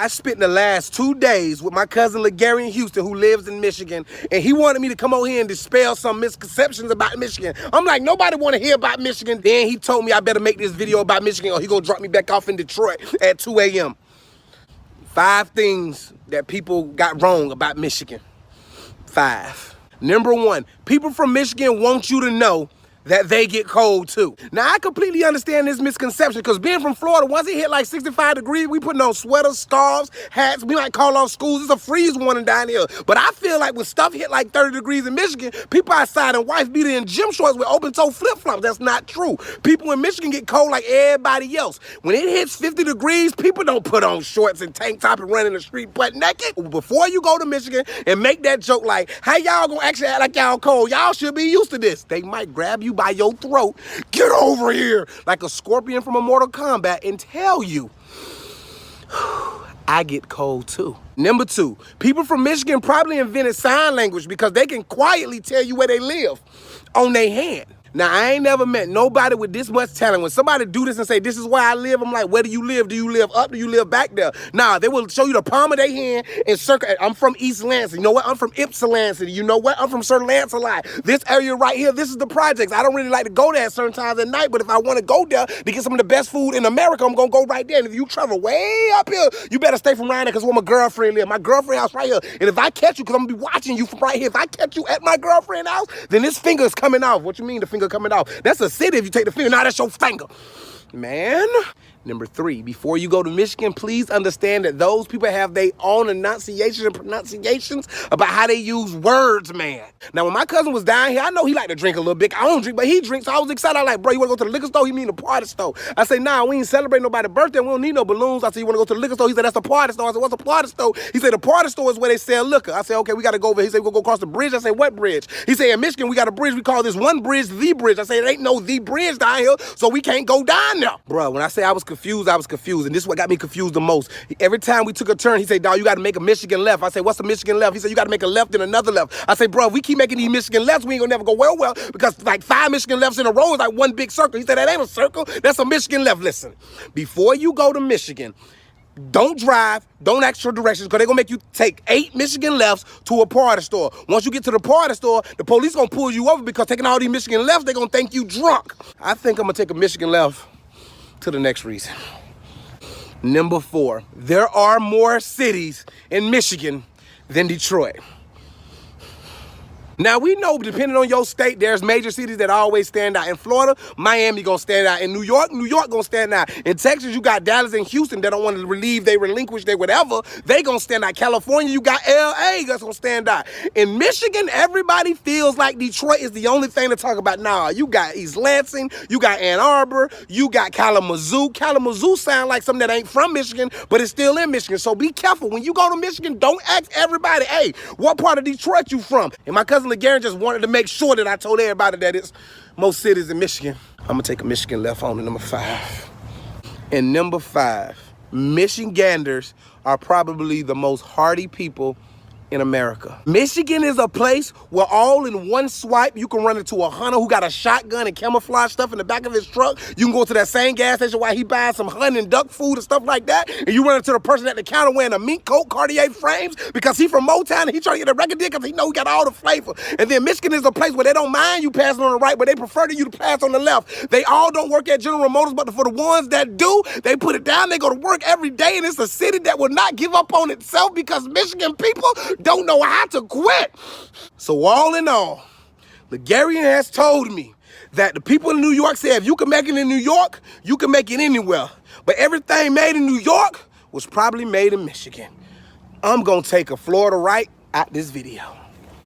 I spent the last 2 days with my cousin LeGary in Houston, who lives in Michigan, and he wanted me to come over here and dispel some misconceptions about Michigan. I'm like, nobody want to hear about Michigan. Then he told me I better make this video about Michigan or he gonna drop me back off in Detroit at 2 a.m. 5 things that people got wrong about Michigan. 5. Number 1, people from Michigan want you to know that they get cold too. Now, I completely understand this misconception because being from Florida, once it hit like 65 degrees, we putting on sweaters, scarves, hats. We might call off schools. It's a freeze warning down here. But I feel like when stuff hit like 30 degrees in Michigan, people outside in wife beater and gym shorts with open-toe flip-flops. That's not true. People in Michigan get cold like everybody else. When it hits 50 degrees, people don't put on shorts and tank top and run in the street butt naked. Before you go to Michigan and make that joke like, hey, y'all gonna actually act like y'all cold. Y'all should be used to this. They might grab you by your throat, get over here, like a scorpion from a Mortal Kombat, and tell you, I get cold too. Number 2, people from Michigan probably invented sign language because they can quietly tell you where they live on their hand. Now, I ain't never met nobody with this much talent. When somebody do this and say, this is where I live, I'm like, where do you live? Do you live up? Do you live back there? Nah, they will show you the palm of their hand and circle. I'm from East Lansing. You know what? I'm from Ypsilanti. You know what? I'm from Sir Lancelot. This area right here, this is the projects. I don't really like to go there at certain times at night, but if I want to go there to get some of the best food in America, I'm going to go right there. And if you travel way up here, you better stay from around there because where my girlfriend live. My girlfriend house right here. And if I catch you, because I'm going to be watching you from right here, if I catch you at my girlfriend house, then this finger is coming off. What you mean the finger coming off? That's a city if you take the finger. Now that's your finger. Man. Number 3, before you go to Michigan, please understand that those people have their own enunciations and pronunciations about how they use words, man. Now, when my cousin was down here, I know he liked to drink a little bit. I don't drink, but he drinks, so I was excited. I was like, bro, you want to go to the liquor store? He mean the party store. I say, nah, we ain't celebrating nobody's birthday. We don't need no balloons. I said, you want to go to the liquor store? He said, that's the party store. I said, what's a party store? He said, the party store is where they sell liquor. I said, okay, we got to go over here. He said, we'll go across the bridge. I said, what bridge? He said, in Michigan, we got a bridge. We call this one bridge the bridge. I said, it ain't no the bridge down here, so we can't go down there. Bro, when I say I was confused, I was confused. And this is what got me confused the most. Every time we took a turn, he said, dawg, you got to make a Michigan left. I said, what's a Michigan left? He said, you got to make a left and another left. I said, bro, if we keep making these Michigan lefts, we ain't gonna never go well, because like 5 Michigan lefts in a row is like one big circle. He said, that ain't a circle. That's a Michigan left. Listen, before you go to Michigan, don't drive, don't ask for directions, because they're going to make you take 8 Michigan lefts to a party store. Once you get to the party store, the police going to pull you over because taking all these Michigan lefts, they're going to think you drunk. I think I'm going to take a Michigan left to the next reason. Number 4, there are more cities in Michigan than Detroit. Now, we know, depending on your state, there's major cities that always stand out. In Florida, Miami gonna stand out. In New York gonna stand out. In Texas, you got Dallas and Houston that don't want to relinquish their whatever. They gonna stand out. California, you got LA that's gonna stand out. In Michigan, everybody feels like Detroit is the only thing to talk about. Nah, you got East Lansing, you got Ann Arbor, you got Kalamazoo. Kalamazoo sound like something that ain't from Michigan, but it's still in Michigan. So be careful. When you go to Michigan, don't ask everybody, hey, what part of Detroit you from? And my cousin LeGary just wanted to make sure that I told everybody that it's most cities in Michigan. I'm gonna take a Michigan left on to number 5. And number 5, Michiganders are probably the most hardy people in America. Michigan is a place where all in one swipe, you can run into a hunter who got a shotgun and camouflage stuff in the back of his truck. You can go to that same gas station while he buying some hunting and duck food and stuff like that, and you run into the person at the counter wearing a mink coat, Cartier frames, because he from Motown and he trying to get a record deal because he know he got all the flavor. And then Michigan is a place where they don't mind you passing on the right, but they prefer to you to pass on the left. They all don't work at General Motors, but for the ones that do, they put it down, they go to work every day, and it's a city that will not give up on itself because Michigan people don't know how to quit. So all in all, LeGary has told me that the people in New York say if you can make it in New York, you can make it anywhere. But everything made in New York was probably made in Michigan. I'm gonna take a Florida right out this video.